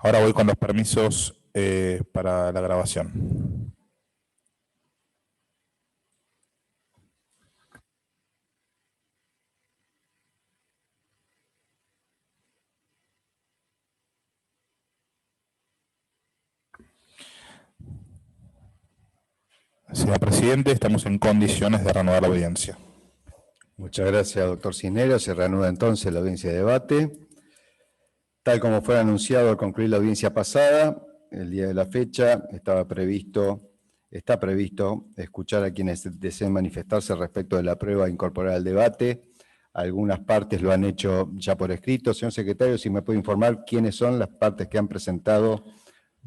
Ahora voy con los permisos para la grabación. Señor presidente, estamos en condiciones de reanudar la audiencia. Muchas gracias, doctor Cisneros. Se reanuda entonces la audiencia de debate. Tal como fue anunciado al concluir la audiencia pasada, el día de la fecha está previsto escuchar a quienes deseen manifestarse respecto de la prueba incorporada al debate. Algunas partes lo han hecho ya por escrito. Señor secretario, si me puede informar quiénes son las partes que han presentado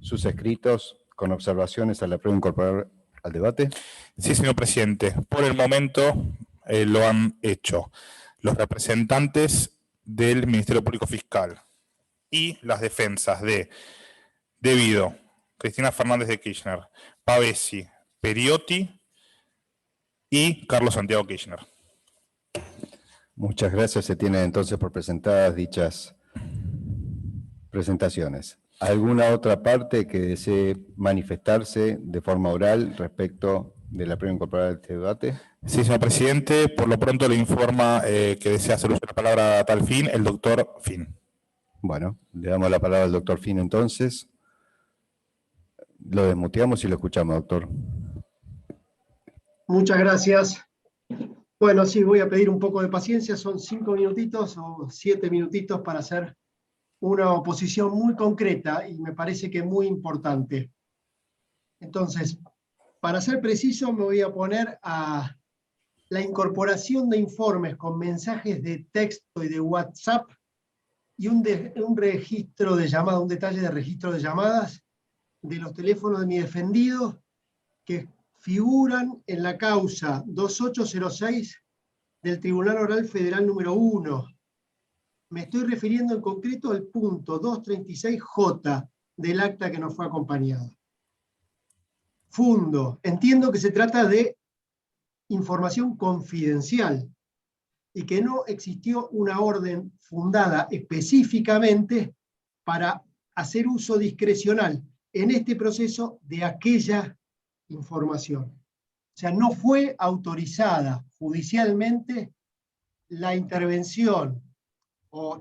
sus escritos con observaciones a la prueba incorporada al debate. Sí, señor presidente. Por el momento lo han hecho los representantes del Ministerio Público Fiscal y las defensas de Devido, Cristina Fernández de Kirchner, Pavesi, Periotti y Carlos Santiago Kirchner. Muchas gracias. Se tienen entonces por presentadas dichas presentaciones. ¿Alguna otra parte que desee manifestarse de forma oral respecto de la prueba incorporada a este debate? Sí, señor presidente. Por lo pronto le informa que desea hacer uso de la palabra a tal fin el doctor Fin. Bueno, le damos la palabra al doctor Fin entonces. Lo desmuteamos y lo escuchamos, doctor. Muchas gracias. Bueno, sí, voy a pedir un poco de paciencia. Son 5 minutitos o 7 minutitos para hacer una oposición muy concreta y me parece que muy importante. Entonces, para ser preciso, me voy a poner a la incorporación de informes con mensajes de texto y de WhatsApp y un registro de llamadas, un detalle de registro de llamadas de los teléfonos de mi defendido que figuran en la causa 2806 del Tribunal Oral Federal número 1. Me estoy refiriendo en concreto al punto 236J del acta que nos fue acompañado. Fundo. Entiendo que se trata de información confidencial y que no existió una orden fundada específicamente para hacer uso discrecional en este proceso de aquella información. O sea, no fue autorizada judicialmente la intervención o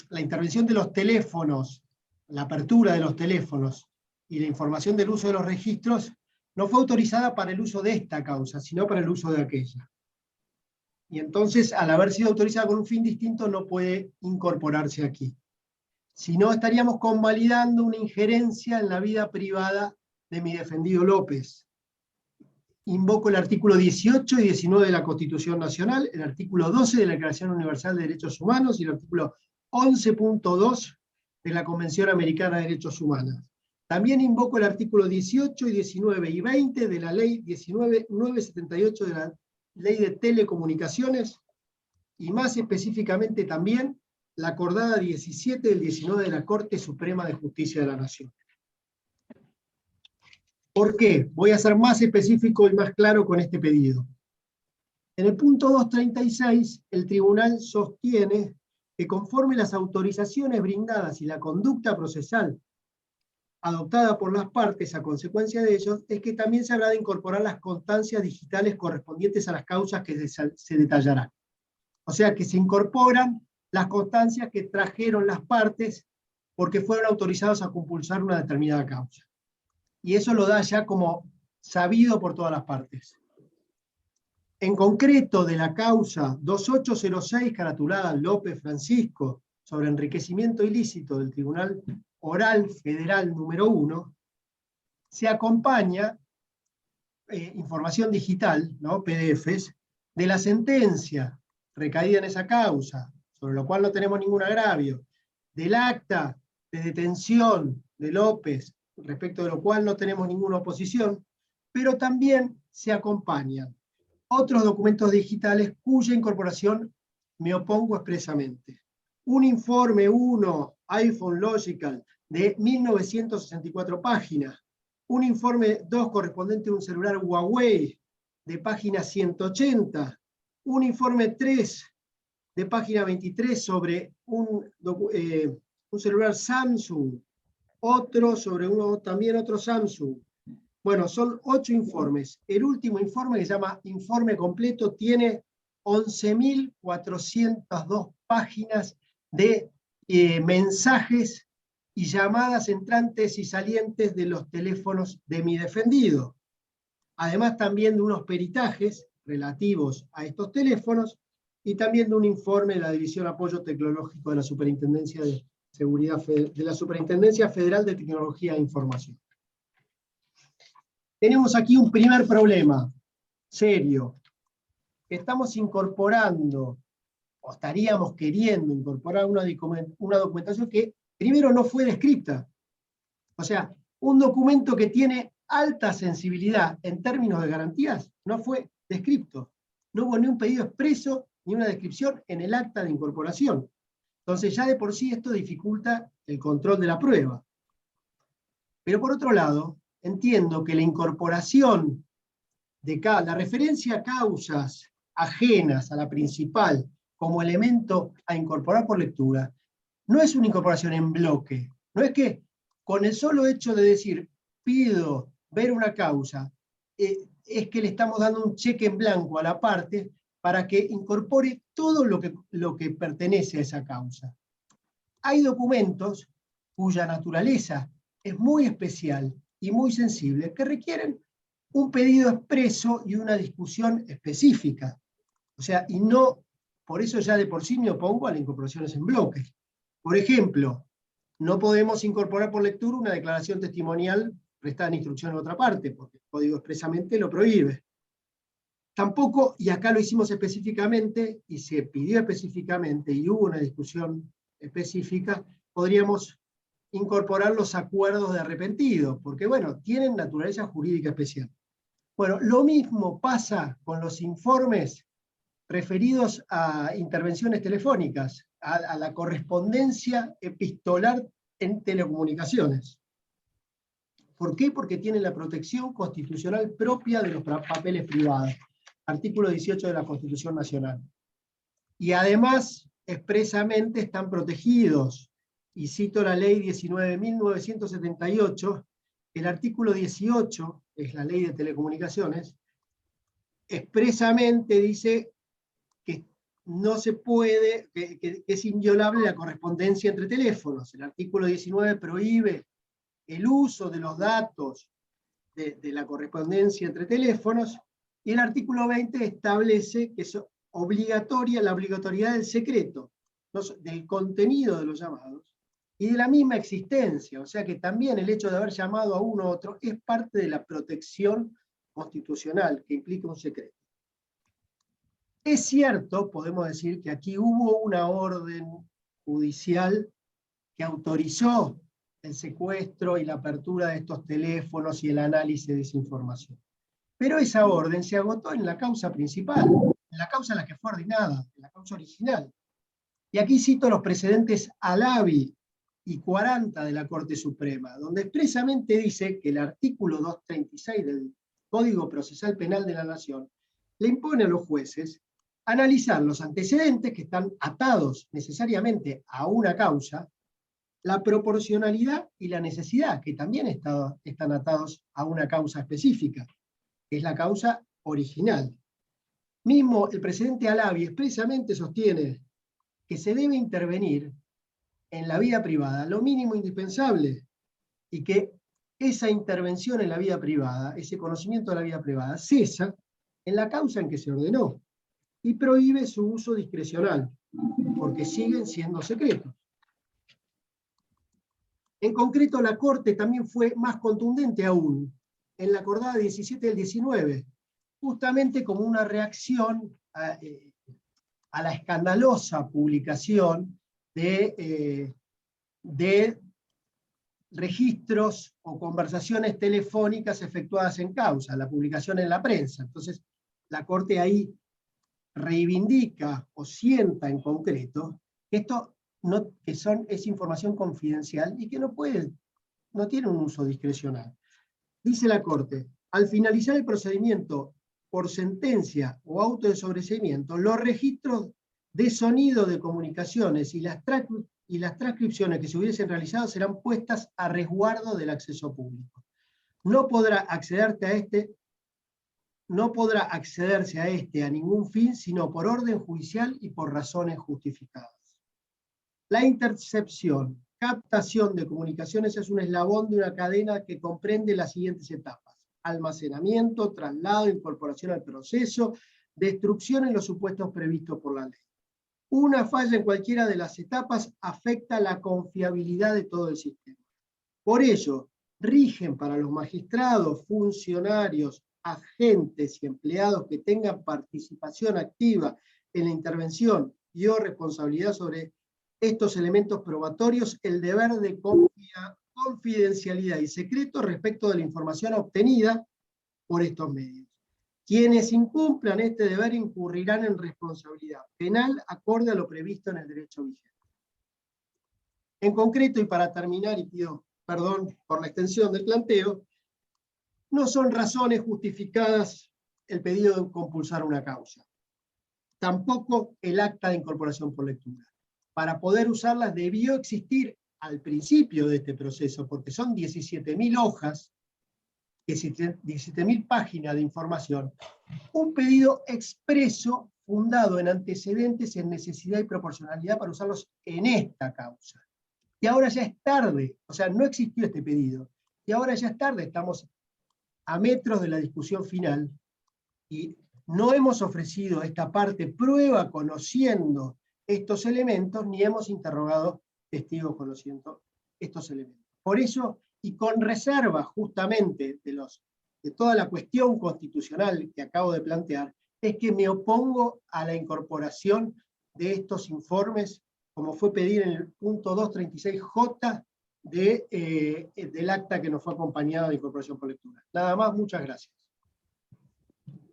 la intervención de los teléfonos, la apertura de los teléfonos y la información del uso de los registros, no fue autorizada para el uso de esta causa, sino para el uso de aquella. Y entonces, al haber sido autorizada con un fin distinto, no puede incorporarse aquí. Si no, estaríamos convalidando una injerencia en la vida privada de mi defendido López. Invoco el artículo 18 y 19 de la Constitución Nacional, el artículo 12 de la Declaración Universal de Derechos Humanos y el artículo 11.2 de la Convención Americana de Derechos Humanos. También invoco el artículo 18 y 19 y 20 de la Ley 19.978 de la Ley de Telecomunicaciones, y más específicamente también la acordada 17 del 19 de la Corte Suprema de Justicia de la Nación. ¿Por qué? Voy a ser más específico y más claro con este pedido. En el punto 236, el tribunal sostiene que conforme las autorizaciones brindadas y la conducta procesal adoptada por las partes a consecuencia de ellos, es que también se habrá de incorporar las constancias digitales correspondientes a las causas que se detallarán. O sea que se incorporan las constancias que trajeron las partes porque fueron autorizados a compulsar una determinada causa. Y eso lo da ya como sabido por todas las partes. En concreto, de la causa 2806, caratulada López Francisco, sobre enriquecimiento ilícito del Tribunal Oral Federal número 1, se acompaña información digital, ¿no? PDFs, de la sentencia recaída en esa causa, sobre lo cual no tenemos ningún agravio, del acta de detención de López, respecto de lo cual no tenemos ninguna oposición, pero también se acompañan otros documentos digitales cuya incorporación me opongo expresamente. Un informe 1 iPhone Logical de 1964 páginas, un informe 2 correspondiente a un celular Huawei de página 180, un informe 3 de página 23 sobre un celular Samsung otro sobre también otro Samsung. Bueno, son 8 informes. El último informe, que se llama Informe Completo, tiene 11.402 páginas de mensajes y llamadas entrantes y salientes de los teléfonos de mi defendido. Además también de unos peritajes relativos a estos teléfonos y también de un informe de la División Apoyo Tecnológico de la Superintendencia de Seguridad de la Superintendencia Federal de Tecnología e Información. Tenemos aquí un primer problema serio. Estamos incorporando, o estaríamos queriendo incorporar una documentación que primero no fue descripta. O sea, un documento que tiene alta sensibilidad en términos de garantías no fue descripto. No hubo ni un pedido expreso ni una descripción en el acta de incorporación. Entonces ya de por sí esto dificulta el control de la prueba. Pero por otro lado, entiendo que la incorporación de la referencia a causas ajenas a la principal como elemento a incorporar por lectura, no es una incorporación en bloque. No es que con el solo hecho de decir, pido ver una causa, es que le estamos dando un cheque en blanco a la parte para que incorpore todo lo que pertenece a esa causa. Hay documentos cuya naturaleza es muy especial y muy sensible, que requieren un pedido expreso y una discusión específica. O sea, y no, por eso ya de por sí me opongo a las incorporaciones en bloque. Por ejemplo, no podemos incorporar por lectura una declaración testimonial prestada en instrucción en otra parte, porque el código expresamente lo prohíbe. Tampoco, y acá lo hicimos específicamente, y se pidió específicamente, y hubo una discusión específica, podríamos incorporar los acuerdos de arrepentido, porque bueno, tienen naturaleza jurídica especial. Bueno, lo mismo pasa con los informes referidos a intervenciones telefónicas, a la correspondencia epistolar en telecomunicaciones. ¿Por qué? Porque tienen la protección constitucional propia de los papeles privados, artículo 18 de la Constitución Nacional. Y además, expresamente están protegidos, y cito la ley 19.978, el artículo 18, es la ley de telecomunicaciones, expresamente dice que no se puede, que es inviolable la correspondencia entre teléfonos. El artículo 19 prohíbe el uso de los datos de la correspondencia entre teléfonos, y el artículo 20 establece que es obligatoria la obligatoriedad del secreto, del contenido de los llamados, y de la misma existencia, o sea que también el hecho de haber llamado a uno u otro es parte de la protección constitucional que implica un secreto. Es cierto, podemos decir, que aquí hubo una orden judicial que autorizó el secuestro y la apertura de estos teléfonos y el análisis de esa información. Pero esa orden se agotó en la causa principal, en la causa en la que fue ordinada, en la causa original. Y aquí cito los precedentes Alavi y 40 de la Corte Suprema, donde expresamente dice que el artículo 236 del Código Procesal Penal de la Nación le impone a los jueces analizar los antecedentes que están atados necesariamente a una causa, la proporcionalidad y la necesidad, que también están atados a una causa específica, que es la causa original. Mismo el presidente Alavi expresamente sostiene que se debe intervenir en la vida privada lo mínimo indispensable, y que esa intervención en la vida privada, ese conocimiento de la vida privada, cesa en la causa en que se ordenó, y prohíbe su uso discrecional, porque siguen siendo secretos. En concreto, la Corte también fue más contundente aún, en la acordada 17 del 19, justamente como una reacción a la escandalosa publicación de registros o conversaciones telefónicas efectuadas en causa, la publicación en la prensa. Entonces, la Corte ahí reivindica o sienta en concreto que esto es información confidencial y que no tiene un uso discrecional. Dice la Corte, al finalizar el procedimiento por sentencia o auto de sobreseimiento, los registros de sonido de comunicaciones y las y las transcripciones que se hubiesen realizado serán puestas a resguardo del acceso público. No podrá accederse a este a ningún fin, sino por orden judicial y por razones justificadas. La intercepción, captación de comunicaciones es un eslabón de una cadena que comprende las siguientes etapas: almacenamiento, traslado, incorporación al proceso, destrucción en los supuestos previstos por la ley. Una falla en cualquiera de las etapas afecta la confiabilidad de todo el sistema. Por ello, rigen para los magistrados, funcionarios, agentes y empleados que tengan participación activa en la intervención y o responsabilidad sobre estos elementos probatorios el deber de confidencialidad y secreto respecto de la información obtenida por estos medios. Quienes incumplan este deber incurrirán en responsabilidad penal acorde a lo previsto en el derecho vigente. En concreto, y para terminar, y pido perdón por la extensión del planteo, no son razones justificadas el pedido de compulsar una causa. Tampoco el acta de incorporación por lectura. Para poder usarlas debió existir al principio de este proceso, porque son 17.000 hojas, 17.000 páginas de información, un pedido expreso fundado en antecedentes, en necesidad y proporcionalidad para usarlos en esta causa. Y ahora ya es tarde, o sea, no existió este pedido, y ahora ya es tarde, estamos a metros de la discusión final, y no hemos ofrecido esta parte prueba conociendo estos elementos, ni hemos interrogado testigos conociendo estos elementos. Por eso, y con reserva justamente de toda la cuestión constitucional que acabo de plantear, es que me opongo a la incorporación de estos informes, como fue pedir en el punto 236J del acta que nos fue acompañada de incorporación por lectura. Nada más, muchas gracias.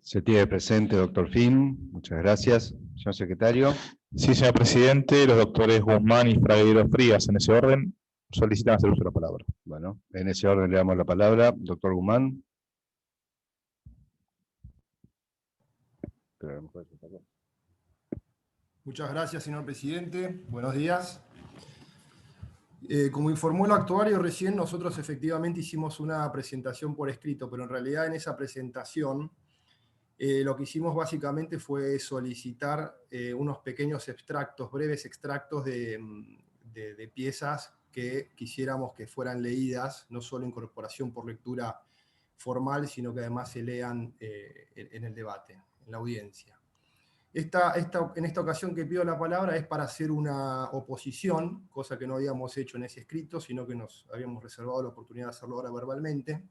Se tiene presente, doctor Fin. Muchas gracias. Señor secretario. Sí, señor presidente, los doctores Guzmán y Fragueiro Frías, en ese orden, solicitan hacer uso de la palabra. Bueno, en ese orden le damos la palabra. Doctor Guzmán. Muchas gracias, señor presidente. Buenos días. Como informó el actuario recién, nosotros efectivamente hicimos una presentación por escrito, pero en realidad en esa presentación lo que hicimos básicamente fue solicitar unos pequeños extractos, breves extractos de piezas que quisiéramos que fueran leídas, no solo incorporación por lectura formal, sino que además se lean en el debate, en la audiencia. En esta ocasión que pido la palabra es para hacer una oposición, cosa que no habíamos hecho en ese escrito, sino que nos habíamos reservado la oportunidad de hacerlo ahora verbalmente.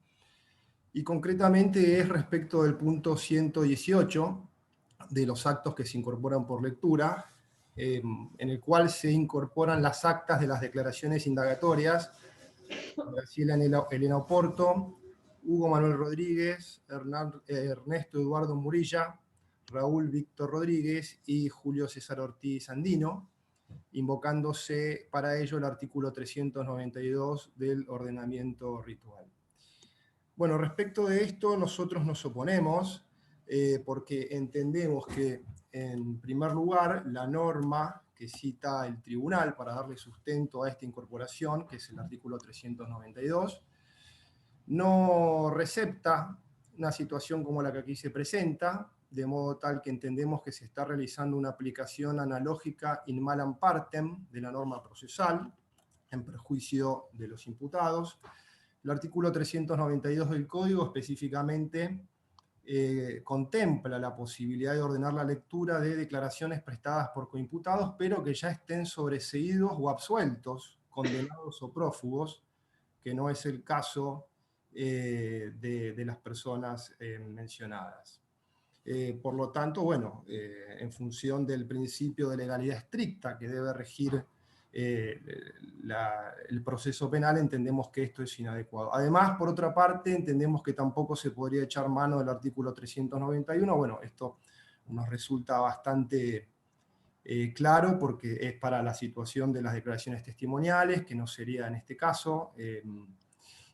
Y concretamente es respecto del punto 118 de los actos que se incorporan por lectura, en el cual se incorporan las actas de las declaraciones indagatorias de Graciela Elena Oporto, Hugo Manuel Rodríguez, Ernesto Eduardo Murilla, Raúl Víctor Rodríguez y Julio César Ortiz Andino, invocándose para ello el artículo 392 del ordenamiento ritual. Bueno, respecto de esto, nosotros nos oponemos porque entendemos que, en primer lugar, la norma que cita el tribunal para darle sustento a esta incorporación, que es el artículo 392, no recepta una situación como la que aquí se presenta, de modo tal que entendemos que se está realizando una aplicación analógica in malam partem de la norma procesal, en perjuicio de los imputados. El artículo 392 del Código específicamente contempla la posibilidad de ordenar la lectura de declaraciones prestadas por coimputados, pero que ya estén sobreseídos o absueltos, condenados o prófugos, que no es el caso de las personas mencionadas. Por lo tanto, bueno, en función del principio de legalidad estricta que debe regir el proceso penal, entendemos que esto es inadecuado. Además, por otra parte, entendemos que tampoco se podría echar mano del artículo 391. Bueno, esto nos resulta bastante claro porque es para la situación de las declaraciones testimoniales, que no sería en este caso,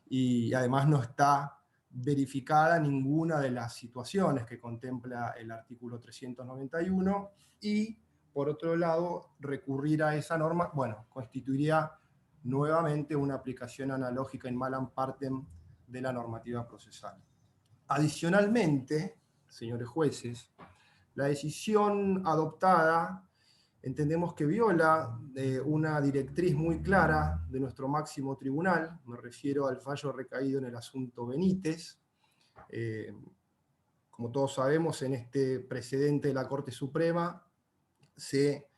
y además no está verificada ninguna de las situaciones que contempla el artículo 391, y por otro lado, recurrir a esa norma, bueno, constituiría nuevamente una aplicación analógica in malam partem de la normativa procesal. Adicionalmente, señores jueces, la decisión adoptada entendemos que viola una directriz muy clara de nuestro máximo tribunal, me refiero al fallo recaído en el asunto Benítez. Como todos sabemos, en este precedente de la Corte Suprema se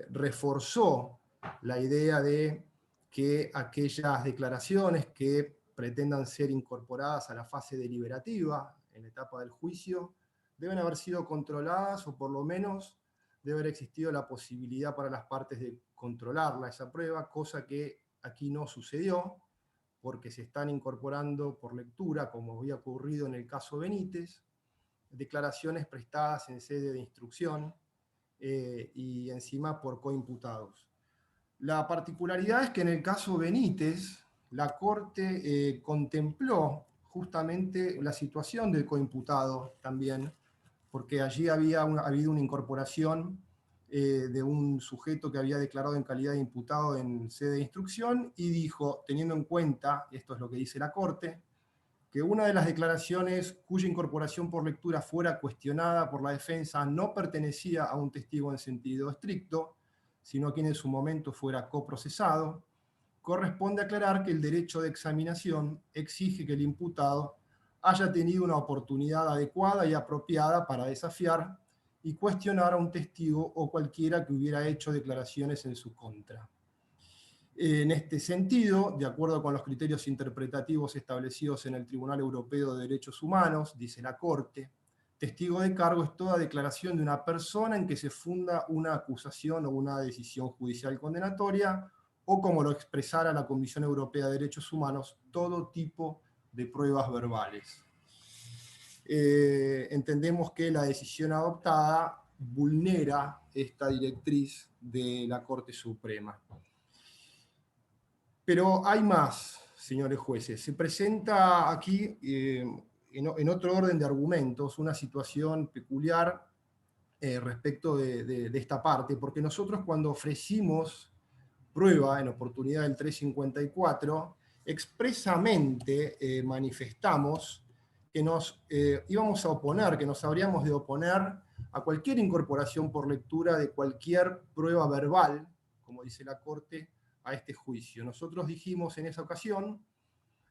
reforzó la idea de que aquellas declaraciones que pretendan ser incorporadas a la fase deliberativa en la etapa del juicio deben haber sido controladas, o por lo menos debe haber existido la posibilidad para las partes de controlarla, esa prueba, cosa que aquí no sucedió, porque se están incorporando por lectura, como había ocurrido en el caso Benítez, declaraciones prestadas en sede de instrucción y encima por coimputados. La particularidad es que en el caso Benítez, la Corte contempló justamente la situación del coimputado también, porque allí había habido una incorporación de un sujeto que había declarado en calidad de imputado en sede de instrucción y dijo, teniendo en cuenta, esto es lo que dice la Corte, que una de las declaraciones cuya incorporación por lectura fuera cuestionada por la defensa no pertenecía a un testigo en sentido estricto, sino a quien en su momento fuera coprocesado, corresponde aclarar que el derecho de examinación exige que el imputado haya tenido una oportunidad adecuada y apropiada para desafiar y cuestionar a un testigo o cualquiera que hubiera hecho declaraciones en su contra. En este sentido, de acuerdo con los criterios interpretativos establecidos en el Tribunal Europeo de Derechos Humanos, dice la Corte, testigo de cargo es toda declaración de una persona en que se funda una acusación o una decisión judicial condenatoria, o como lo expresara la Comisión Europea de Derechos Humanos, todo tipo de pruebas verbales. Entendemos que la decisión adoptada vulnera esta directriz de la Corte Suprema. Pero hay más, señores jueces. Se presenta aquí, en otro orden de argumentos, una situación peculiar respecto de esta parte, porque nosotros cuando ofrecimos prueba en oportunidad del 354, expresamente manifestamos que nos íbamos a oponer, que nos habríamos de oponer a cualquier incorporación por lectura de cualquier prueba verbal, como dice la Corte, a este juicio. Nosotros dijimos en esa ocasión,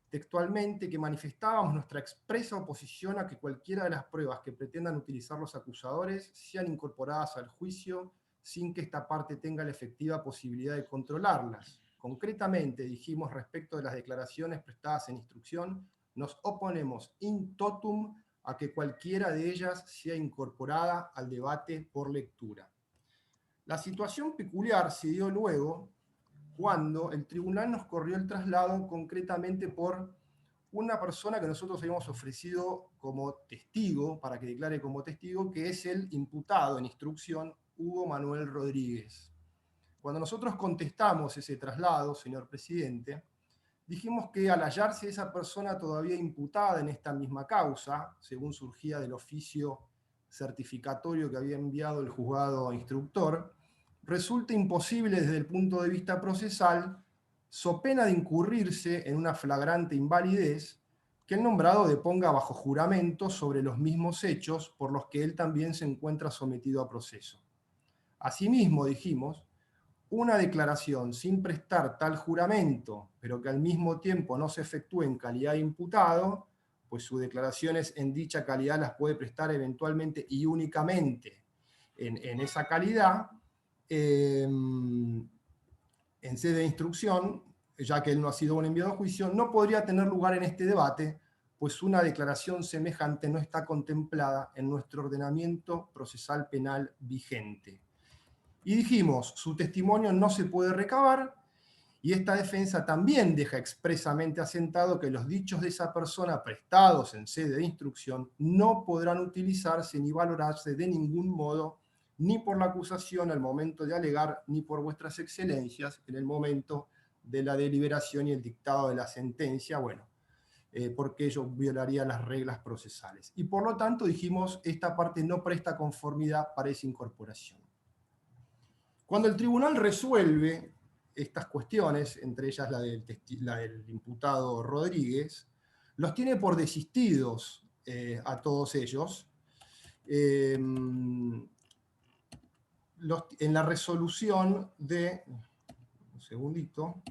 textualmente, que manifestábamos nuestra expresa oposición a que cualquiera de las pruebas que pretendan utilizar los acusadores sean incorporadas al juicio sin que esta parte tenga la efectiva posibilidad de controlarlas. Concretamente, dijimos respecto de las declaraciones prestadas en instrucción, nos oponemos in totum a que cualquiera de ellas sea incorporada al debate por lectura. La situación peculiar se dio luego cuando el tribunal nos corrió el traslado concretamente por una persona que nosotros habíamos ofrecido como testigo, para que declare como testigo, que es el imputado en instrucción Hugo Manuel Rodríguez. Cuando nosotros contestamos ese traslado, señor presidente, dijimos que al hallarse esa persona todavía imputada en esta misma causa, según surgía del oficio certificatorio que había enviado el juzgado instructor, resulta imposible desde el punto de vista procesal, so pena de incurrirse en una flagrante invalidez, que el nombrado deponga bajo juramento sobre los mismos hechos por los que él también se encuentra sometido a proceso. Asimismo, dijimos, una declaración sin prestar tal juramento, pero que al mismo tiempo no se efectúe en calidad de imputado, pues sus declaraciones en dicha calidad las puede prestar eventualmente y únicamente en esa calidad, en sede de instrucción, ya que él no ha sido un enviado a juicio, no podría tener lugar en este debate, pues una declaración semejante no está contemplada en nuestro ordenamiento procesal penal vigente. Y dijimos, su testimonio no se puede recabar, y esta defensa también deja expresamente asentado que los dichos de esa persona prestados en sede de instrucción no podrán utilizarse ni valorarse de ningún modo, ni por la acusación al momento de alegar, ni por vuestras excelencias en el momento de la deliberación y el dictado de la sentencia, bueno, porque ello violaría las reglas procesales. Y por lo tanto dijimos, esta parte no presta conformidad para esa incorporación. Cuando el tribunal resuelve estas cuestiones, entre ellas la del imputado Rodríguez, los tiene por desistidos a todos ellos. En la resolución de, un segundito,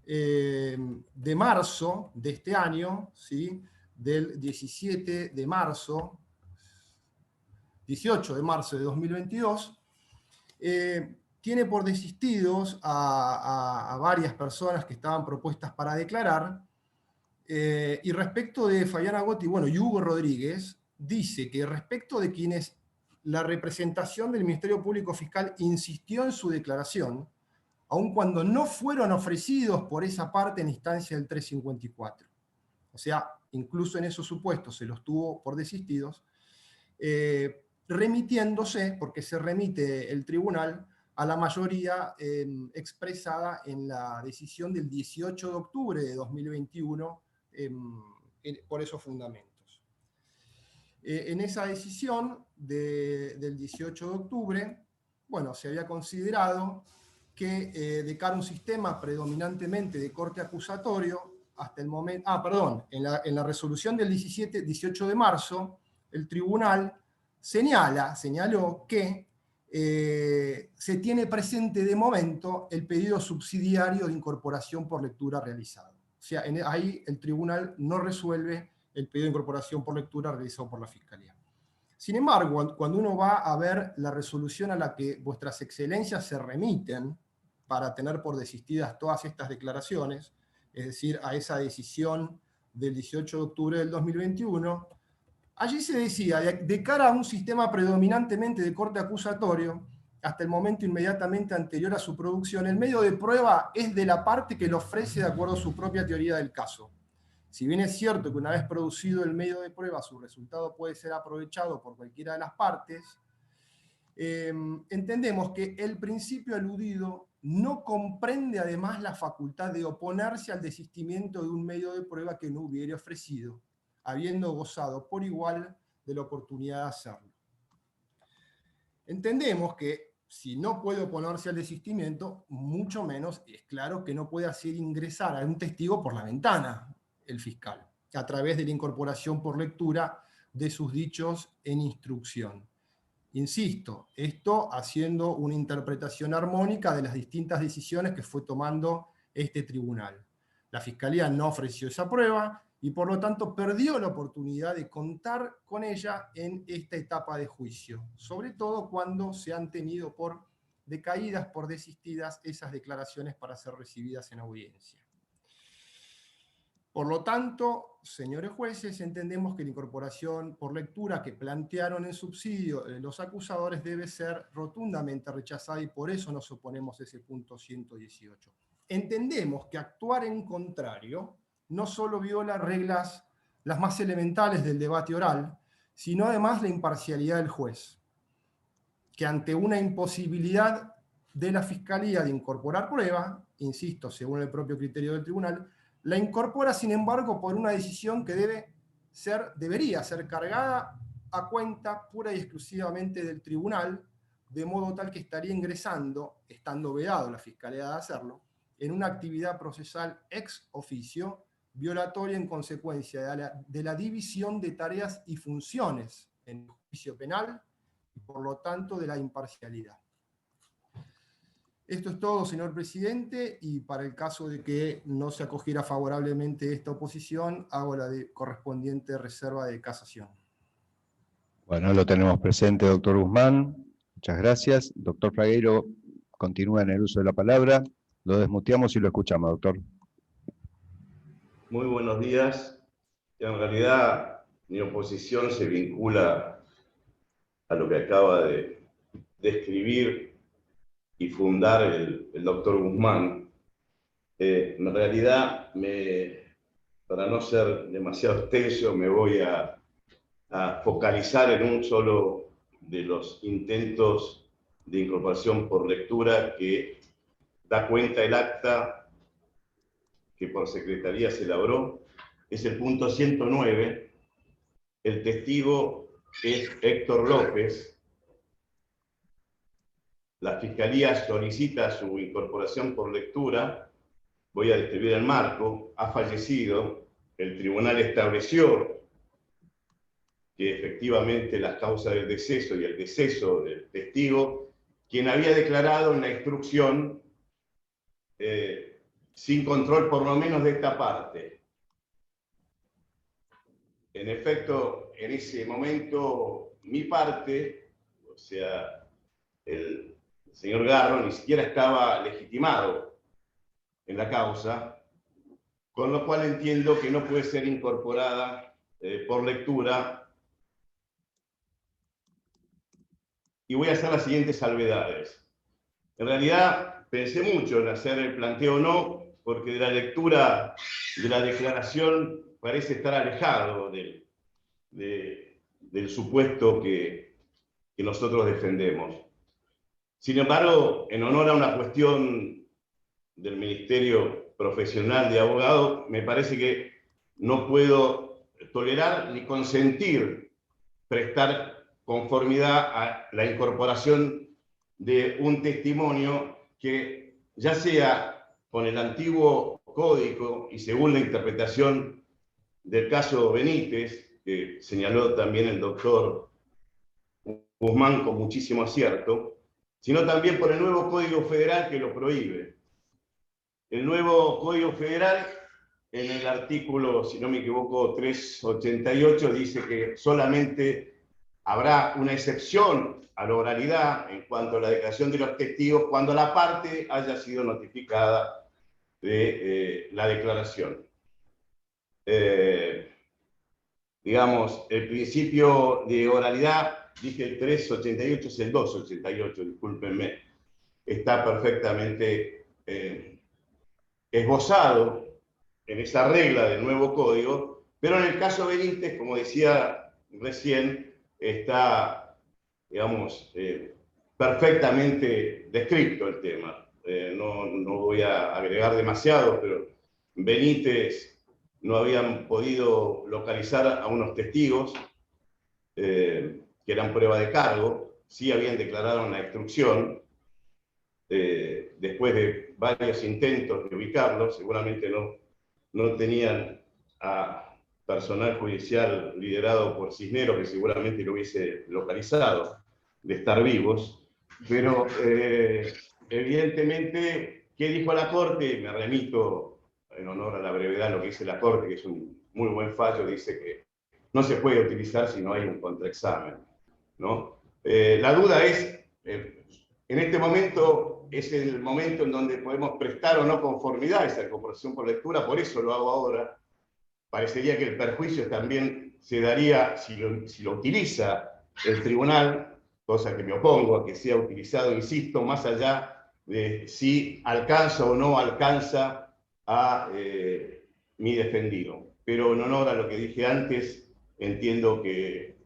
de marzo de este año, ¿sí? Del 18 de marzo de 2022, tiene por desistidos a varias personas que estaban propuestas para declarar, y respecto de Fabiana Gotti, bueno, y Hugo Rodríguez, dice que respecto de quienes la representación del Ministerio Público Fiscal insistió en su declaración, aun cuando no fueron ofrecidos por esa parte en instancia del 354. O sea, incluso en esos supuestos se los tuvo por desistidos, remitiéndose, porque se remite el tribunal, a la mayoría expresada en la decisión del 18 de octubre de 2021 por esos fundamentos. En esa decisión del 18 de octubre, bueno, se había considerado que de cara a un sistema predominantemente de corte acusatorio, hasta el momento, en la resolución del 18 de marzo, el tribunal señaló que se tiene presente de momento el pedido subsidiario de incorporación por lectura realizado. O sea, ahí el tribunal no resuelve el pedido de incorporación por lectura realizado por la Fiscalía. Sin embargo, cuando uno va a ver la resolución a la que vuestras excelencias se remiten para tener por desistidas todas estas declaraciones, es decir, a esa decisión del 18 de octubre del 2021, allí se decía, de cara a un sistema predominantemente de corte acusatorio, hasta el momento inmediatamente anterior a su producción, el medio de prueba es de la parte que lo ofrece de acuerdo a su propia teoría del caso. Si bien es cierto que una vez producido el medio de prueba, su resultado puede ser aprovechado por cualquiera de las partes, entendemos que el principio aludido no comprende además la facultad de oponerse al desistimiento de un medio de prueba que no hubiere ofrecido, habiendo gozado por igual de la oportunidad de hacerlo. Entendemos que si no puede oponerse al desistimiento, mucho menos es claro que no puede hacer ingresar a un testigo por la ventana el fiscal, a través de la incorporación por lectura de sus dichos en instrucción. Insisto, esto haciendo una interpretación armónica de las distintas decisiones que fue tomando este tribunal. La Fiscalía no ofreció esa prueba y por lo tanto perdió la oportunidad de contar con ella en esta etapa de juicio, sobre todo cuando se han tenido por decaídas, por desistidas esas declaraciones para ser recibidas en audiencia. Por lo tanto, señores jueces, entendemos que la incorporación por lectura que plantearon en subsidio los acusadores debe ser rotundamente rechazada y por eso nos oponemos a ese punto 118. Entendemos que actuar en contrario no solo viola reglas las más elementales del debate oral, sino además la imparcialidad del juez, que ante una imposibilidad de la Fiscalía de incorporar prueba, insisto, según el propio criterio del tribunal, la incorpora, sin embargo, por una decisión que debería ser cargada a cuenta pura y exclusivamente del tribunal, de modo tal que estaría ingresando, estando vedado la Fiscalía de hacerlo, en una actividad procesal ex oficio, violatoria en consecuencia de la división de tareas y funciones en el juicio penal y por lo tanto de la imparcialidad. Esto es todo, señor presidente, y para el caso de que no se acogiera favorablemente esta oposición, hago la correspondiente reserva de casación. Bueno, lo tenemos presente, doctor Guzmán. Muchas gracias. Doctor Fragueiro continúa en el uso de la palabra. Lo desmuteamos y lo escuchamos, doctor. Muy buenos días. En realidad, mi oposición se vincula a lo que acaba de describir y fundar el doctor Guzmán. En realidad, para no ser demasiado extenso, me voy a focalizar en un solo de los intentos de incorporación por lectura que da cuenta el acta que por Secretaría se elaboró. Es el punto 109. El testigo es Héctor López. la Fiscalía solicita su incorporación por lectura. Voy a describir el marco. Ha fallecido. El tribunal estableció que efectivamente las causas del deceso y el deceso del testigo, quien había declarado en la instrucción sin control por lo menos de esta parte. En efecto, en ese momento, mi parte, o sea, el señor Garro, ni siquiera estaba legitimado en la causa, con lo cual entiendo que no puede ser incorporada por lectura. Y voy a hacer las siguientes salvedades. En realidad, pensé mucho en hacer el planteo o no, porque de la lectura de la declaración parece estar alejado del supuesto que nosotros defendemos. Sin embargo, en honor a una cuestión del Ministerio Profesional de Abogado, me parece que no puedo tolerar ni consentir prestar conformidad a la incorporación de un testimonio que, ya sea con el antiguo código y según la interpretación del caso Benítez, que señaló también el doctor Guzmán con muchísimo acierto, sino también por el nuevo Código Federal que lo prohíbe. El nuevo Código Federal, en el artículo, si no me equivoco, 388, dice que solamente habrá una excepción a la oralidad en cuanto a la declaración de los testigos cuando la parte haya sido notificada de la declaración. Digamos, el principio de oralidad, dije el 388, es el 288, discúlpenme, está perfectamente esbozado en esa regla del nuevo código, pero en el caso Benítez, como decía recién, está, digamos, perfectamente descrito el tema. No voy a agregar demasiado, pero Benítez no habían podido localizar a unos testigos que eran prueba de cargo, sí habían declarado una instrucción, después de varios intentos de ubicarlos, seguramente no tenían a personal judicial liderado por Cisneros, que seguramente lo hubiese localizado, de estar vivos, pero evidentemente, ¿qué dijo la Corte? Me remito en honor a la brevedad lo que dice la Corte, que es un muy buen fallo, dice que no se puede utilizar si no hay un contraexamen, ¿no? La duda es, en este momento es el momento en donde podemos prestar o no conformidad a esa incorporación por lectura, por eso lo hago ahora. Parecería que el perjuicio también se daría si lo utiliza el tribunal, cosa que me opongo a que sea utilizado, insisto, más allá de si alcanza o no alcanza a mi defendido. Pero en honor a lo que dije antes, entiendo que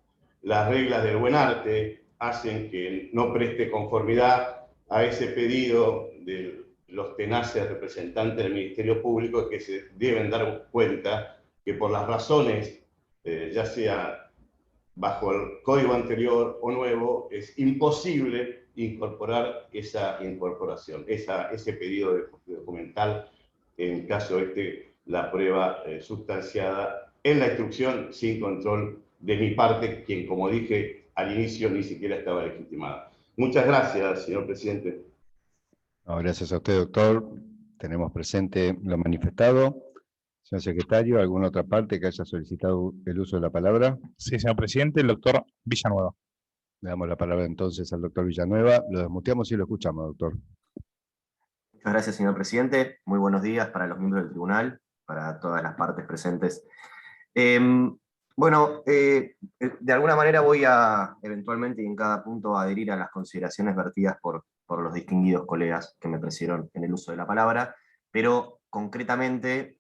las reglas del buen arte hacen que no preste conformidad a ese pedido de los tenaces representantes del Ministerio Público, que se deben dar cuenta que por las razones, ya sea bajo el código anterior o nuevo, es imposible incorporar esa incorporación, ese pedido de documental, en caso la prueba sustanciada en la instrucción sin control de mi parte, quien, como dije al inicio, ni siquiera estaba legitimada. Muchas gracias, señor presidente. No, gracias a usted, doctor. Tenemos presente lo manifestado. Señor secretario, ¿alguna otra parte que haya solicitado el uso de la palabra? Sí, señor presidente, el doctor Villanueva. Le damos la palabra entonces al doctor Villanueva. Lo desmuteamos y lo escuchamos, doctor. Muchas gracias, señor presidente. Muy buenos días para los miembros del tribunal, para todas las partes presentes. De alguna manera voy a, eventualmente y en cada punto, adherir a las consideraciones vertidas por los distinguidos colegas que me precedieron en el uso de la palabra, pero concretamente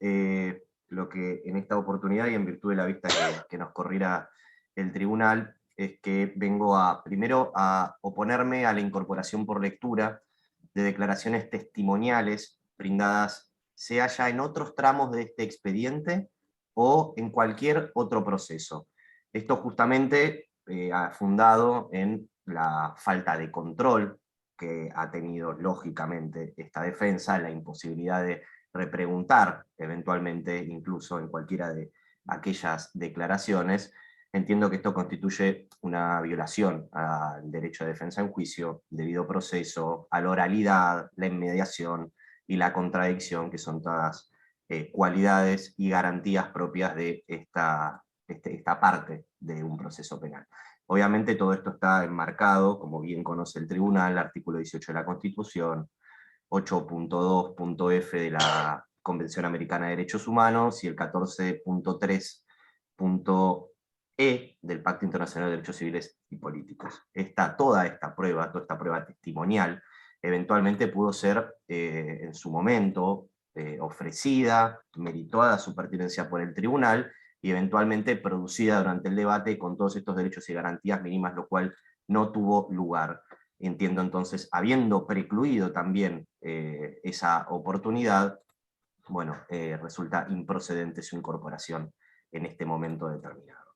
lo que en esta oportunidad y en virtud de la vista que nos corriera el tribunal es que vengo primero a oponerme a la incorporación por lectura de declaraciones testimoniales brindadas, sea ya en otros tramos de este expediente o en cualquier otro proceso. Esto justamente fundado en la falta de control que ha tenido lógicamente esta defensa, la imposibilidad de repreguntar eventualmente, incluso en cualquiera de aquellas declaraciones, entiendo que esto constituye una violación al derecho de defensa en juicio, debido proceso, a la oralidad, la inmediación y la contradicción, que son todas cualidades y garantías propias de esta parte de un proceso penal. Obviamente todo esto está enmarcado, como bien conoce el tribunal, artículo 18 de la Constitución, 8.2.f de la Convención Americana de Derechos Humanos y el 14.3.e del Pacto Internacional de Derechos Civiles y Políticos. Toda esta prueba testimonial, eventualmente pudo ser en su momento ofrecida, merituada su pertinencia por el tribunal, y eventualmente producida durante el debate con todos estos derechos y garantías mínimas, lo cual no tuvo lugar. Entiendo entonces, habiendo precluido también esa oportunidad, bueno, resulta improcedente su incorporación en este momento determinado.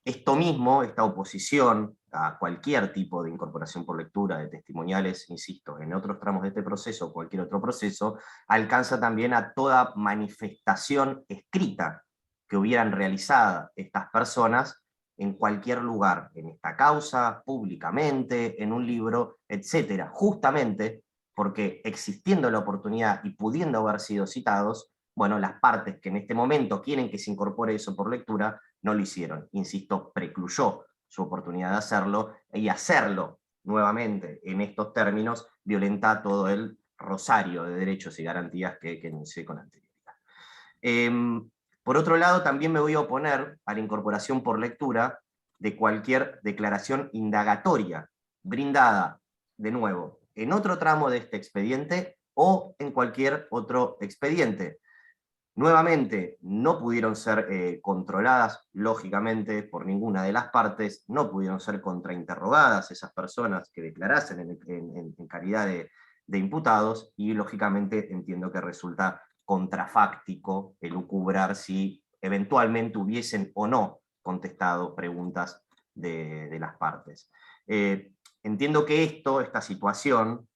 Esto mismo, esta oposición a cualquier tipo de incorporación por lectura de testimoniales, insisto, en otros tramos de este proceso o cualquier otro proceso, alcanza también a toda manifestación escrita que hubieran realizado estas personas en cualquier lugar, en esta causa, públicamente, en un libro, etc. Justamente porque existiendo la oportunidad y pudiendo haber sido citados, bueno, las partes que en este momento quieren que se incorpore eso por lectura, no lo hicieron. Insisto, precluyó su oportunidad de hacerlo, y hacerlo nuevamente en estos términos violenta todo el rosario de derechos y garantías que enuncié con anterioridad. Por otro lado, también me voy a oponer a la incorporación por lectura de cualquier declaración indagatoria brindada, de nuevo, en otro tramo de este expediente o en cualquier otro expediente. Nuevamente, no pudieron ser controladas, lógicamente, por ninguna de las partes, no pudieron ser contrainterrogadas esas personas que declarasen en calidad de imputados, y lógicamente entiendo que resulta contrafáctico elucubrar si eventualmente hubiesen o no contestado preguntas de las partes. Entiendo que esta situación,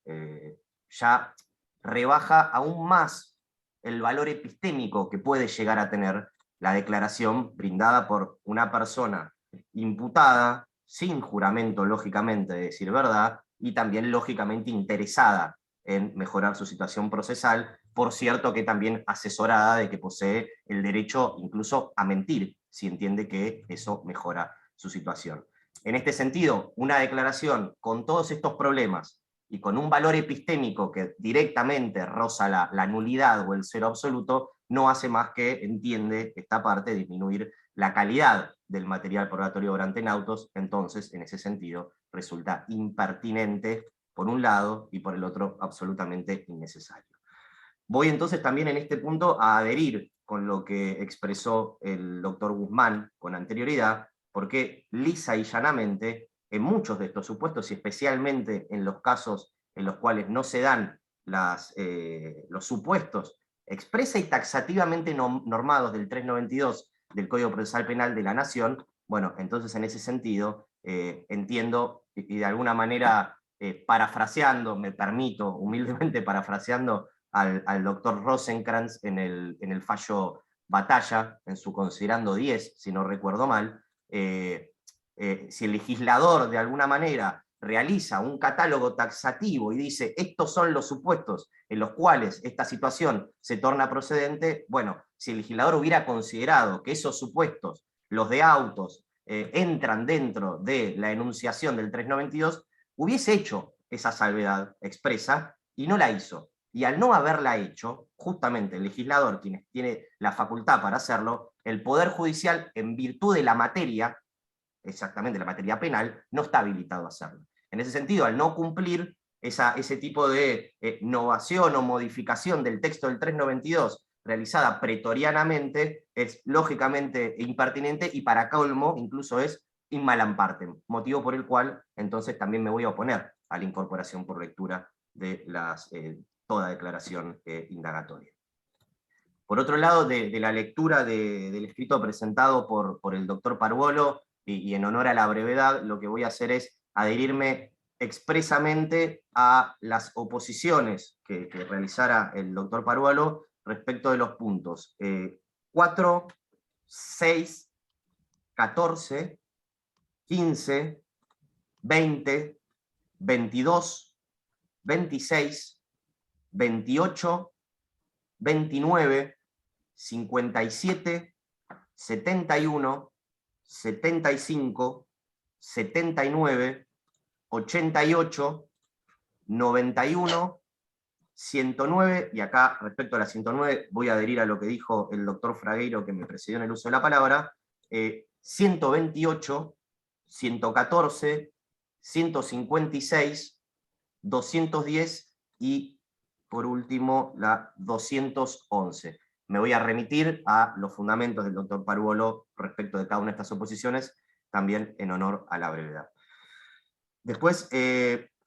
ya rebaja aún más el valor epistémico que puede llegar a tener la declaración brindada por una persona imputada, sin juramento, lógicamente, de decir verdad, y también, lógicamente, interesada en mejorar su situación procesal, por cierto que también asesorada de que posee el derecho incluso a mentir, si entiende que eso mejora su situación. En este sentido, una declaración con todos estos problemas, y con un valor epistémico que directamente roza la nulidad o el cero absoluto, no hace más que, entiende esta parte, disminuir la calidad del material probatorio orante en autos. Entonces, en ese sentido, resulta impertinente por un lado, y por el otro absolutamente innecesario. Voy entonces también en este punto a adherir con lo que expresó el doctor Guzmán con anterioridad, porque lisa y llanamente, en muchos de estos supuestos, y especialmente en los casos en los cuales no se dan los supuestos expresa y taxativamente normados del 392 del Código Procesal Penal de la Nación, bueno, entonces en ese sentido entiendo, y de alguna manera parafraseando, me permito humildemente parafraseando al doctor Rosenkrantz en el fallo Batalla, en su considerando 10, si no recuerdo mal, si el legislador de alguna manera realiza un catálogo taxativo y dice estos son los supuestos en los cuales esta situación se torna procedente, bueno, si el legislador hubiera considerado que esos supuestos, los de autos, entran dentro de la enunciación del 392, hubiese hecho esa salvedad expresa y no la hizo. Y al no haberla hecho, justamente el legislador, quien tiene la facultad para hacerlo, el Poder Judicial, en virtud de la materia, exactamente la materia penal, no está habilitado a hacerlo. En ese sentido, al no cumplir ese tipo de innovación o modificación del texto del 392 realizada pretorianamente, es lógicamente impertinente y para colmo incluso es in malam partem, motivo por el cual entonces también me voy a oponer a la incorporación por lectura de toda declaración indagatoria. Por otro lado, de la lectura del escrito presentado por el doctor Parvolo, y en honor a la brevedad, lo que voy a hacer es adherirme expresamente a las oposiciones que realizara el doctor Parualo respecto de los puntos 4, 6, 14, 15, 20, 22, 26, 28, 29, 57, 71, 75, 79, 88, 91, 109, y acá respecto a la 109 voy a adherir a lo que dijo el doctor Fragueiro, que me precedió en el uso de la palabra, 128, 114, 156, 210 y por último la 211. Me voy a remitir a los fundamentos del doctor Paruolo respecto de cada una de estas oposiciones, también en honor a la brevedad. Después,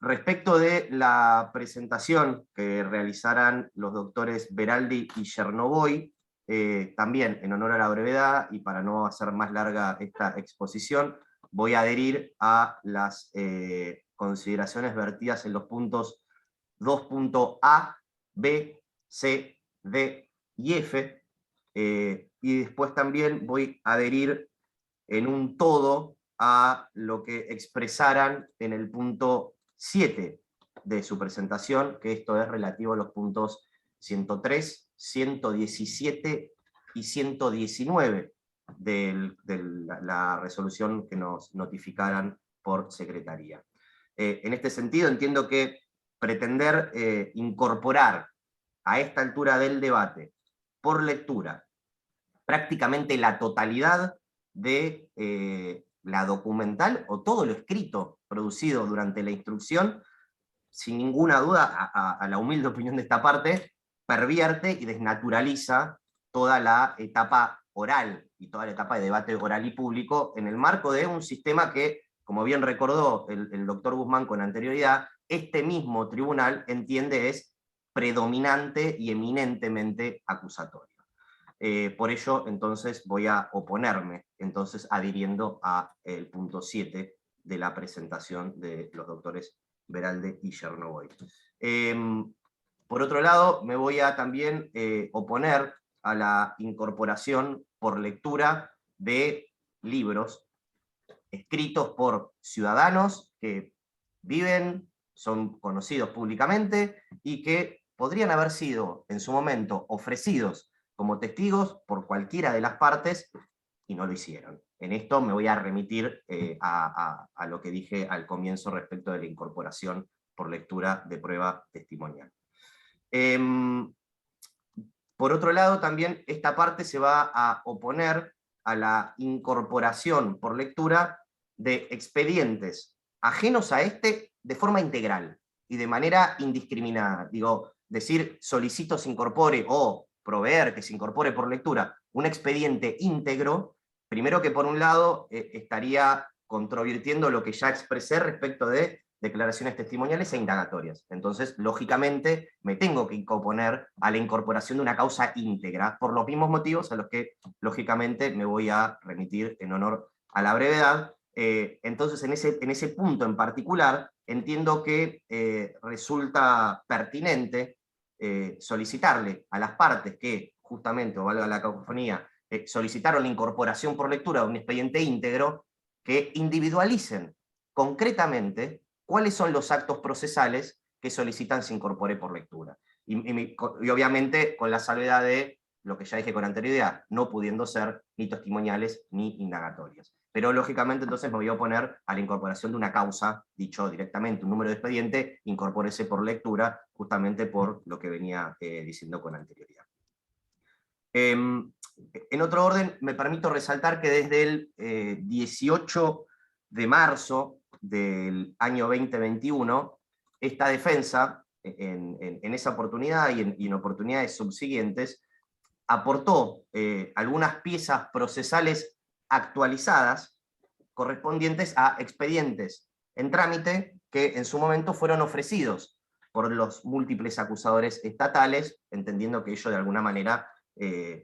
respecto de la presentación que realizarán los doctores Beraldi y Chernovoy, también en honor a la brevedad y para no hacer más larga esta exposición, voy a adherir a las consideraciones vertidas en los puntos 2.a, b, c, d y f, y después también voy a adherir en un todo a lo que expresaran en el punto 7 de su presentación, que esto es relativo a los puntos 103, 117 y 119 de la resolución que nos notificaran por secretaría. En este sentido entiendo que pretender incorporar a esta altura del debate, por lectura, prácticamente la totalidad de la documental o todo lo escrito producido durante la instrucción, sin ninguna duda, a la humilde opinión de esta parte, pervierte y desnaturaliza toda la etapa oral y toda la etapa de debate oral y público en el marco de un sistema que, como bien recordó el doctor Guzmán con anterioridad, este mismo tribunal entiende es predominante y eminentemente acusatorio. Por ello, entonces, voy a oponerme, entonces, adhiriendo a el punto 7 de la presentación de los doctores Beralde y Chernovoy. Por otro lado, me voy a también oponer a la incorporación por lectura de libros escritos por ciudadanos que viven, son conocidos públicamente, y que podrían haber sido en su momento ofrecidos como testigos por cualquiera de las partes, y no lo hicieron. En esto me voy a remitir a lo que dije al comienzo respecto de la incorporación por lectura de prueba testimonial. Por otro lado, también esta parte se va a oponer a la incorporación por lectura de expedientes ajenos a este de forma integral y de manera indiscriminada. Digo, decir solicito se incorpore o proveer que se incorpore por lectura un expediente íntegro, primero que por un lado estaría controvirtiendo lo que ya expresé respecto de declaraciones testimoniales e indagatorias. Entonces, lógicamente, me tengo que oponer a la incorporación de una causa íntegra, por los mismos motivos a los que, lógicamente, me voy a remitir en honor a la brevedad. Entonces, en ese punto en particular, entiendo que resulta pertinente solicitarle a las partes que, justamente, o valga la cacofonía, solicitaron la incorporación por lectura de un expediente íntegro, que individualicen concretamente cuáles son los actos procesales que solicitan se incorpore por lectura. Y obviamente con la salvedad de lo que ya dije con anterioridad, no pudiendo ser ni testimoniales ni indagatorias. Pero lógicamente entonces me voy a oponer a la incorporación de una causa, dicho directamente, un número de expediente, incorpórese por lectura, justamente por lo que venía diciendo con anterioridad. En otro orden, me permito resaltar que desde el 18 de marzo del año 2021, esta defensa, en esa oportunidad y en oportunidades subsiguientes, aportó algunas piezas procesales actualizadas correspondientes a expedientes en trámite que en su momento fueron ofrecidos por los múltiples acusadores estatales, entendiendo que ello de alguna manera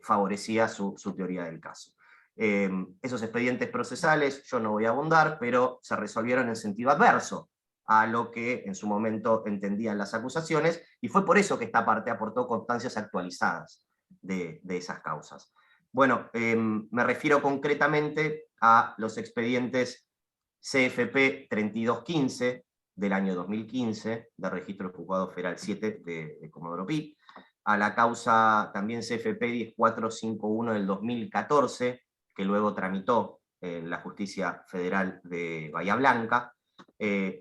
favorecía su teoría del caso. Esos expedientes procesales, yo no voy a abundar, pero se resolvieron en sentido adverso a lo que en su momento entendían las acusaciones, y fue por eso que esta parte aportó constancias actualizadas de esas causas. Bueno, me refiero concretamente a los expedientes CFP 3215 del año 2015, de Registro del Juzgado Federal 7 de Comodoro Pi, a la causa también CFP 10451 del 2014, que luego tramitó en la Justicia Federal de Bahía Blanca,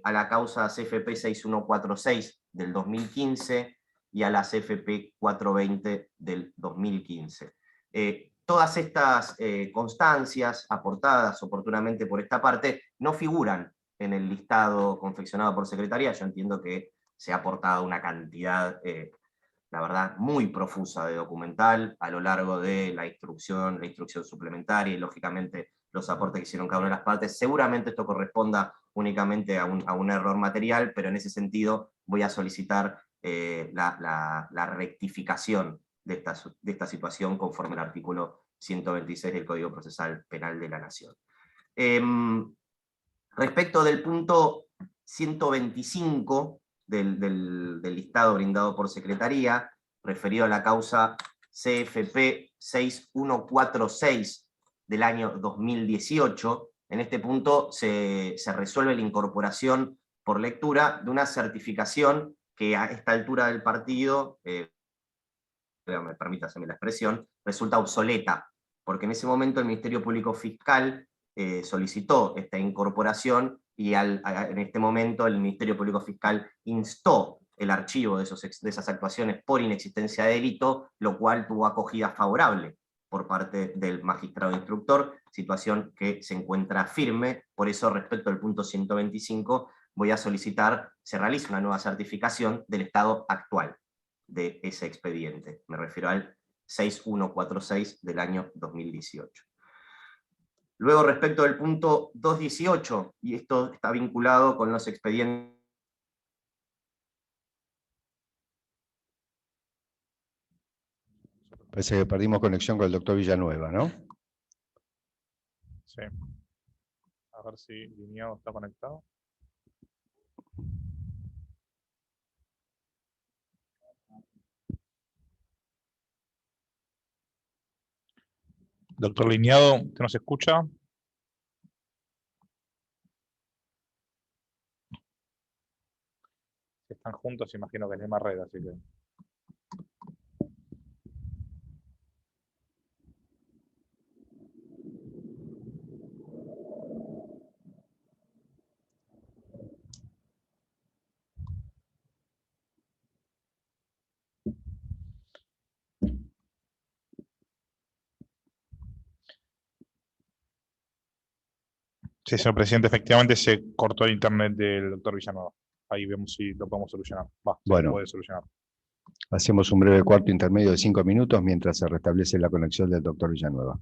a la causa CFP 6146 del 2015 y a la CFP 420 del 2015. Todas estas constancias aportadas oportunamente por esta parte no figuran en el listado confeccionado por Secretaría. Yo entiendo que se ha aportado una cantidad, la verdad, muy profusa de documental a lo largo de la instrucción suplementaria y lógicamente los aportes que hicieron cada una de las partes. Seguramente esto corresponda únicamente a un error material, pero en ese sentido voy a solicitar la rectificación de esta situación conforme al artículo 126 del Código Procesal Penal de la Nación. Respecto del punto 125 del listado brindado por Secretaría, referido a la causa CFP 6146 del año 2018, en este punto se resuelve la incorporación por lectura de una certificación que a esta altura del partido, permítaseme la expresión, resulta obsoleta, porque en ese momento el Ministerio Público Fiscal solicitó esta incorporación y en este momento el Ministerio Público Fiscal instó el archivo de esas actuaciones por inexistencia de delito, lo cual tuvo acogida favorable por parte del magistrado instructor, situación que se encuentra firme. Por eso, respecto al punto 125, voy a solicitar se realice una nueva certificación del estado actual de ese expediente. Me refiero al 6146 del año 2018. Luego, respecto del punto 218, y esto está vinculado con los expedientes. Parece que perdimos conexión con el doctor Villanueva, ¿no? Sí. A ver si Lineado está conectado. Doctor Lineado, ¿usted nos escucha? Si están juntos, imagino que es la misma red, así que... Sí, señor presidente, efectivamente se cortó el internet del doctor Villanueva. Ahí vemos si lo podemos solucionar. Bueno, puede solucionar. Hacemos un breve cuarto intermedio de 5 minutos mientras se restablece la conexión del doctor Villanueva.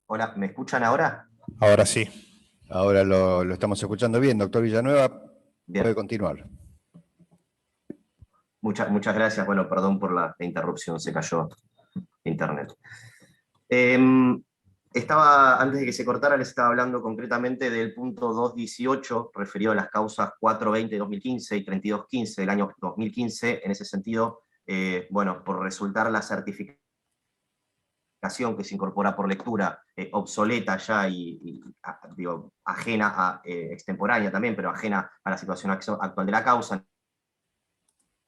Hola, ¿me escuchan ahora? Ahora sí. Ahora lo estamos escuchando bien, doctor Villanueva. Bien. Puede continuar. Muchas gracias. Bueno, perdón por la interrupción, se cayó internet. Antes de que se cortara, les estaba hablando concretamente del punto 218, referido a las causas 420 de 2015 y 3215 del año 2015. En ese sentido, bueno, por resultar la certificación que se incorpora por lectura obsoleta ya digo, ajena a, extemporánea también, pero ajena a la situación actual de la causa.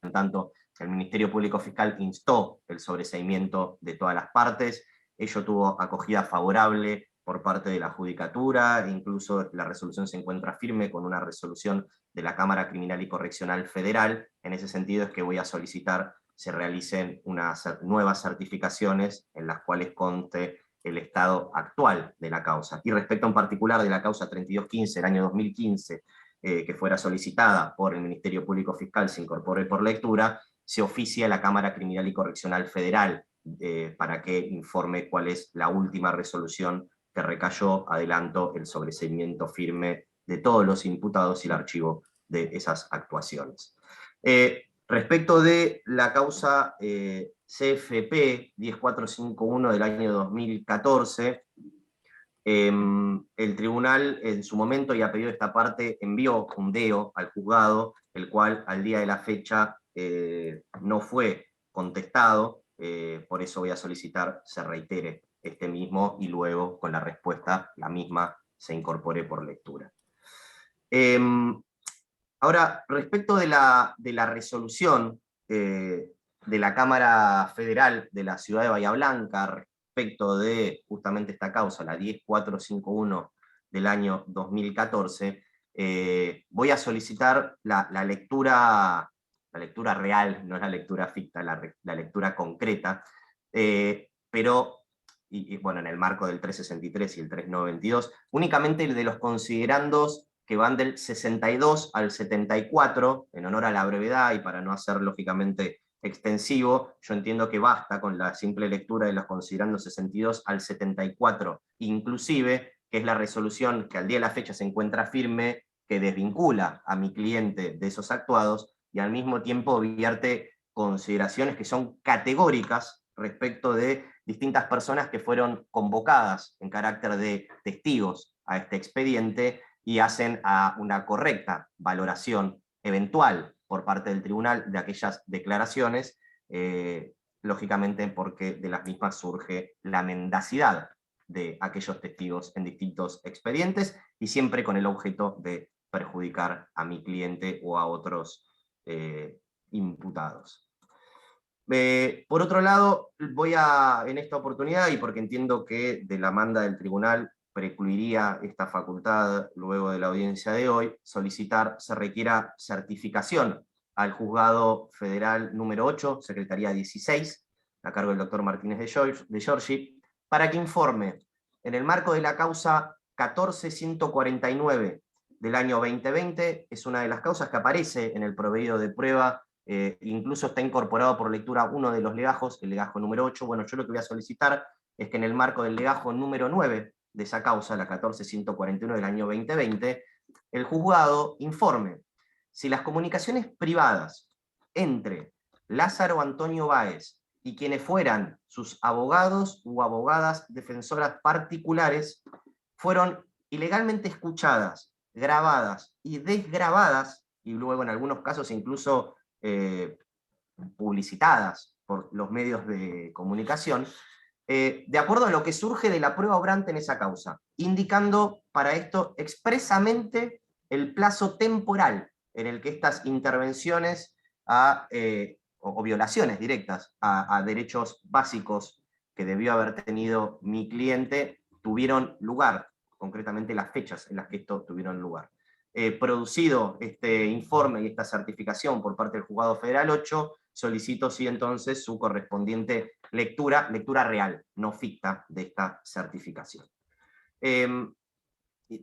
En tanto, el Ministerio Público Fiscal instó el sobreseimiento de todas las partes. Ello tuvo acogida favorable por parte de la Judicatura, incluso la resolución se encuentra firme con una resolución de la Cámara Criminal y Correccional Federal. En ese sentido es que voy a solicitar se realicen unas nuevas certificaciones en las cuales conste el estado actual de la causa. Y respecto en particular de la causa 3215 del año 2015, que fuera solicitada por el Ministerio Público Fiscal, se incorpore por lectura, se oficia a la Cámara Criminal y Correccional Federal para que informe cuál es la última resolución que recayó, adelanto, el sobreseimiento firme de todos los imputados y el archivo de esas actuaciones. Respecto de la causa CFP 10451 del año 2014, el tribunal en su momento, y a pedido de esta parte, envió un DEO al juzgado, el cual al día de la fecha no fue contestado, por eso voy a solicitar se reitere este mismo y luego con la respuesta la misma se incorpore por lectura. Ahora, respecto de la resolución de la Cámara Federal de la Ciudad de Bahía Blanca, respecto de justamente esta causa, la 10451 del año 2014, voy a solicitar la lectura real, no la lectura ficta, la lectura concreta, pero bueno, en el marco del 363 y el 3922, únicamente el de los considerandos que van del 62 al 74, en honor a la brevedad y para no hacer lógicamente extensivo, yo entiendo que basta con la simple lectura de los considerandos 62 al 74, inclusive, que es la resolución que al día de la fecha se encuentra firme, que desvincula a mi cliente de esos actuados y al mismo tiempo vierte consideraciones que son categóricas respecto de distintas personas que fueron convocadas en carácter de testigos a este expediente y hacen una correcta valoración eventual por parte del tribunal de aquellas declaraciones, lógicamente porque de las mismas surge la mendacidad de aquellos testigos en distintos expedientes y siempre con el objeto de perjudicar a mi cliente o a otros imputados. Por otro lado, voy en esta oportunidad, y porque entiendo que de la manda del tribunal precluiría esta facultad luego de la audiencia de hoy, solicitar se requiera certificación al Juzgado Federal número 8, Secretaría 16, a cargo del doctor Martínez de Giorgi, para que informe, en el marco de la causa 14149 del año 2020, es una de las causas que aparece en el proveído de prueba, incluso está incorporado por lectura uno de los legajos, el legajo número 8. Bueno, yo lo que voy a solicitar es que en el marco del legajo número 9 de esa causa, la 14141 del año 2020, el juzgado informe si las comunicaciones privadas entre Lázaro Antonio Báez y quienes fueran sus abogados u abogadas defensoras particulares fueron ilegalmente escuchadas, grabadas y desgrabadas, y luego en algunos casos incluso publicitadas por los medios de comunicación, de acuerdo a lo que surge de la prueba obrante en esa causa, indicando para esto expresamente el plazo temporal en el que estas intervenciones o violaciones directas a derechos básicos que debió haber tenido mi cliente tuvieron lugar, concretamente las fechas en las que esto tuvieron lugar. Producido este informe y esta certificación por parte del Juzgado Federal 8, solicito sí entonces su correspondiente lectura real, no ficta, de esta certificación.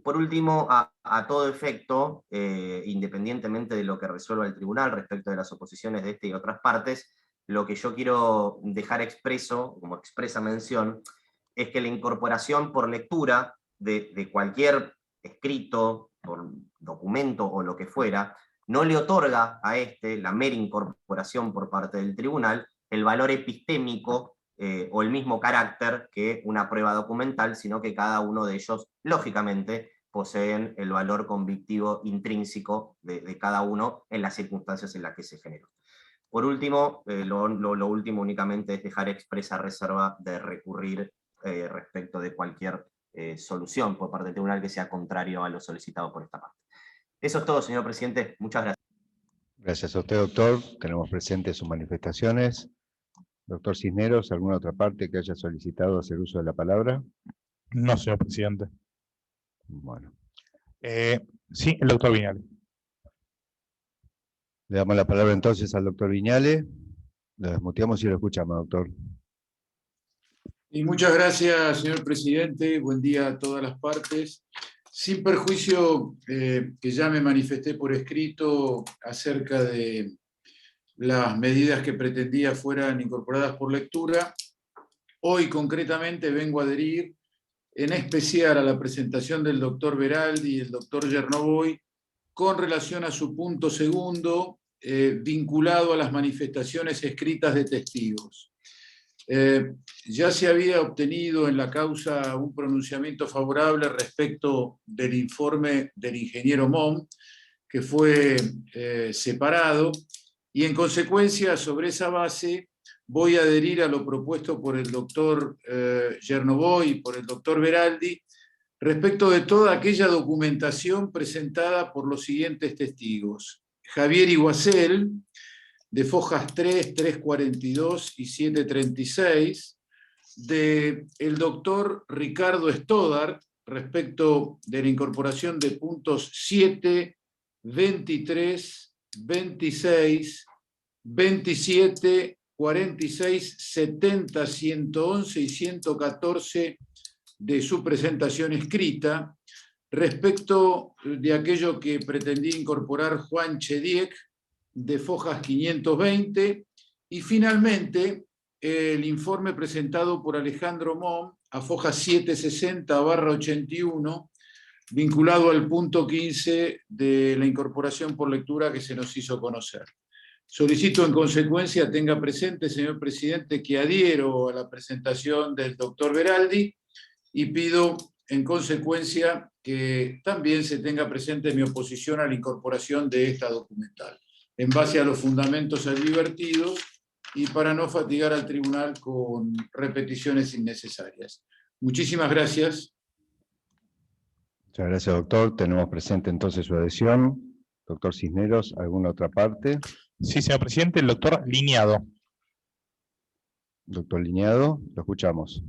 Por último, a todo efecto, independientemente de lo que resuelva el tribunal respecto de las oposiciones de este y otras partes, lo que yo quiero dejar expreso, como expresa mención, es que la incorporación por lectura de cualquier escrito, por documento o lo que fuera, no le otorga a la mera incorporación por parte del tribunal, el valor epistémico o el mismo carácter que una prueba documental, sino que cada uno de ellos, lógicamente, poseen el valor convictivo intrínseco de cada uno en las circunstancias en las que se generó. Por último, lo último únicamente es dejar expresa reserva de recurrir respecto de cualquier solución por parte del tribunal que sea contrario a lo solicitado por esta parte. Eso es todo, señor presidente. Muchas gracias. Gracias a usted, doctor. Tenemos presentes sus manifestaciones. Doctor Cisneros, ¿alguna otra parte que haya solicitado hacer uso de la palabra? No, señor presidente. Bueno, Sí, el doctor Viñale. le damos la palabra entonces al doctor Viñale. Lo desmuteamos y lo escuchamos, doctor. Y muchas gracias, señor presidente. Buen día a todas las partes. Sin perjuicio que ya me manifesté por escrito acerca de las medidas que pretendía fueran incorporadas por lectura, hoy concretamente vengo a adherir en especial a la presentación del doctor Beraldi y el doctor Chernovoy con relación a su punto segundo, vinculado a las manifestaciones escritas de testigos. Ya se había obtenido en la causa un pronunciamiento favorable respecto del informe del ingeniero Mom, que fue separado, y en consecuencia, sobre esa base, voy a adherir a lo propuesto por el doctor Chernovoy y por el doctor Beraldi, respecto de toda aquella documentación presentada por los siguientes testigos. Javier Iguacel, de fojas 3, 342 y 736, del doctor Ricardo Stoddard, respecto de la incorporación de puntos 7, 23, 26, 27, 46, 70, 111 y 114 de su presentación escrita, respecto de aquello que pretendía incorporar Juan Chediek, de fojas 520, y finalmente el informe presentado por Alejandro Mom a fojas 760/81, vinculado al punto 15 de la incorporación por lectura que se nos hizo conocer. Solicito en consecuencia tenga presente, señor presidente, que adhiero a la presentación del doctor Beraldi y pido en consecuencia que también se tenga presente mi oposición a la incorporación de esta documental, en base a los fundamentos advertidos y para no fatigar al tribunal con repeticiones innecesarias. Muchísimas gracias. Muchas gracias, doctor. Tenemos presente entonces su adhesión. Doctor Cisneros, ¿alguna otra parte? Sí, señor presidente, el doctor Liñado. Doctor Liñado, lo escuchamos.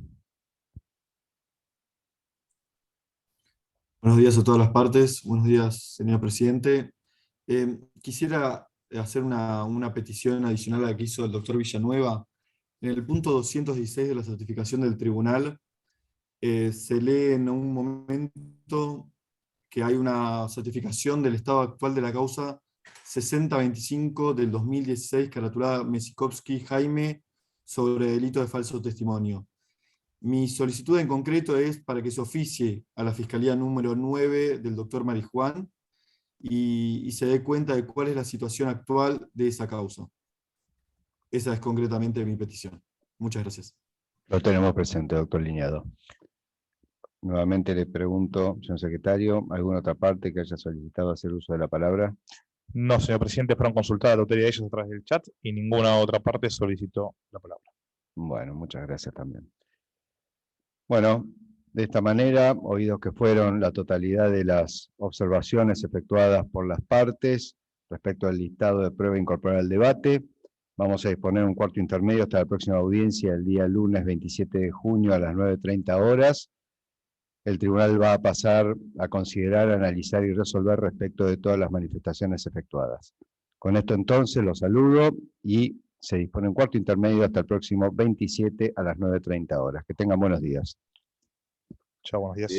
Buenos días a todas las partes. Buenos días, señor presidente. Quisiera hacer una petición adicional a la que hizo el doctor Villanueva. En el punto 216 de la certificación del tribunal, se lee en un momento que hay una certificación del estado actual de la causa 6025 del 2016, caratulada Mesikovsky Jaime, sobre delito de falso testimonio. Mi solicitud en concreto es para que se oficie a la Fiscalía número 9 del doctor Marijuán y se dé cuenta de cuál es la situación actual de esa causa. Esa es concretamente mi petición. Muchas gracias. Lo tenemos presente, doctor Liñado. Nuevamente le pregunto, señor secretario, ¿alguna otra parte que haya solicitado hacer uso de la palabra? No, señor presidente, fueron consultadas la autoridad de ellos a través del chat y ninguna otra parte solicitó la palabra. Bueno, muchas gracias también. Bueno, de esta manera, oídos que fueron la totalidad de las observaciones efectuadas por las partes respecto al listado de prueba incorporada al debate, vamos a disponer un cuarto intermedio hasta la próxima audiencia el día lunes 27 de junio a las 9:30 horas. El tribunal va a pasar a considerar, analizar y resolver respecto de todas las manifestaciones efectuadas. Con esto entonces los saludo y se dispone un cuarto intermedio hasta el próximo 27 a las 9:30 horas. Que tengan buenos días. Chao, buenos días.